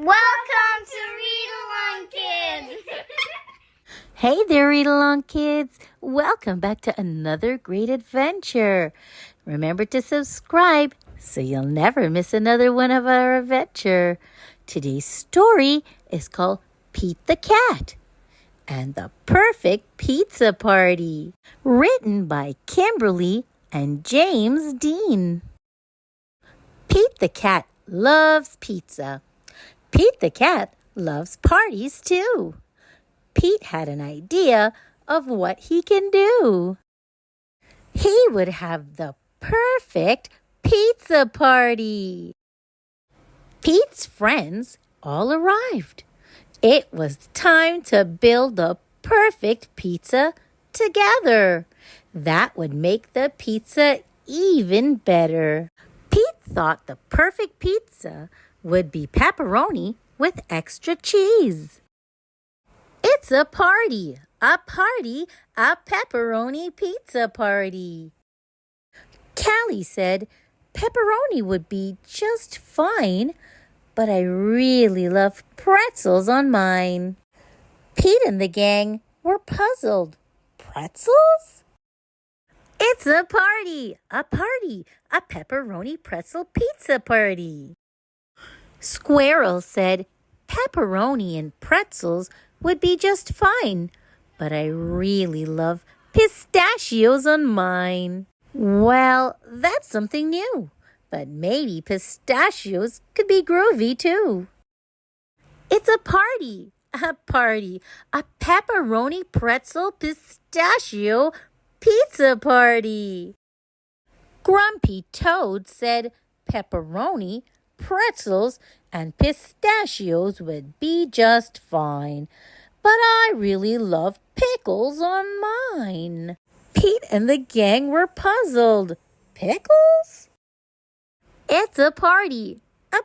Welcome to Read Along Kids! Hey there, Read Along Kids. Welcome back to another great adventure. Remember to subscribe so you'll never miss another one of our adventure. Today's story is called Pete the Cat and the Perfect Pizza Party, written by Kimberly and James Dean. Pete the Cat loves pizza. Pete the Cat loves parties too. Pete had an idea of what he can do. He would have the perfect pizza party. Pete's friends all arrived. It was time to build the perfect pizza together. That would make the pizza even better. Pete thought the perfect pizza would be pepperoni with extra cheese. It's a party, a pepperoni pizza party. Callie said pepperoni would be just fine, but I really love pretzels on mine. Pete and the gang were puzzled. Pretzels? It's a party, a pepperoni pretzel pizza party. Squirrel said pepperoni and pretzels would be just fine, but I really love pistachios on mine. Well, that's something new, but maybe pistachios could be groovy too. It's a party, a pepperoni pretzel pistachio pizza party. Grumpy Toad said pepperoni, pretzels, and pistachios would be just fine, but I really love pickles on mine. Pete and the gang were puzzled. Pickles? It's a party, a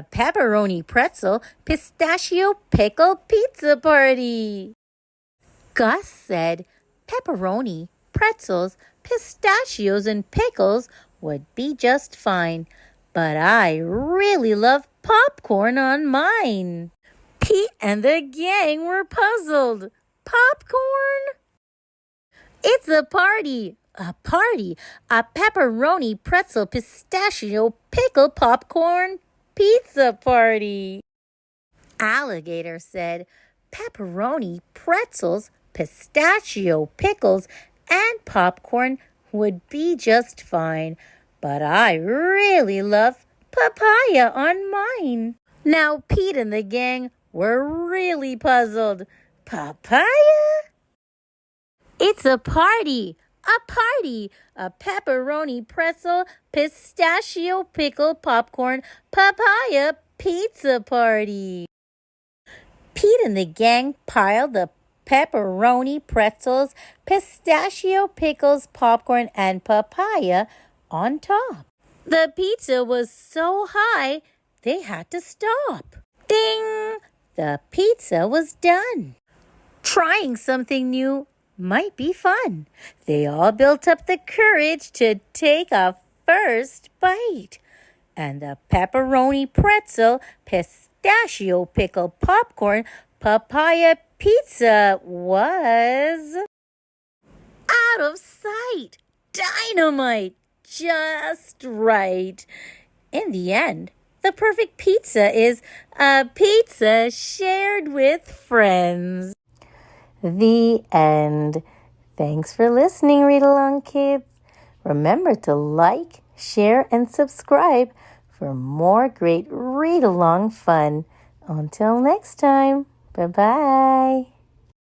pepperoni pretzel pistachio pickle pizza party. Gus said pepperoni, pretzels, pistachios, and pickles would be just fine, but I really love popcorn on mine. Pete and the gang were puzzled. Popcorn? It's a party, a pepperoni pretzel pistachio pickle popcorn pizza party. Alligator said pepperoni, pretzels, pistachio pickles, and popcorn would be just fine, but I really love papaya on mine. Now Pete and the gang were really puzzled. Papaya? It's a party, a pepperoni pretzel pistachio pickle popcorn papaya pizza party. Pete and the gang piled the pepperoni, pretzels, pistachio pickles, popcorn, and papaya on top. The pizza was so high, they had to stop. Ding! The pizza was done. Trying something new might be fun. They all built up the courage to take a first bite. And the pepperoni, pretzel, pistachio pickle, popcorn, papaya pizza was out of sight. Dynamite! Just right. In the end, the perfect pizza is a pizza shared with friends. The end. Thanks for listening, Read Along Kids. Remember to like, share, and subscribe for more great read-along fun. Until next time, bye-bye.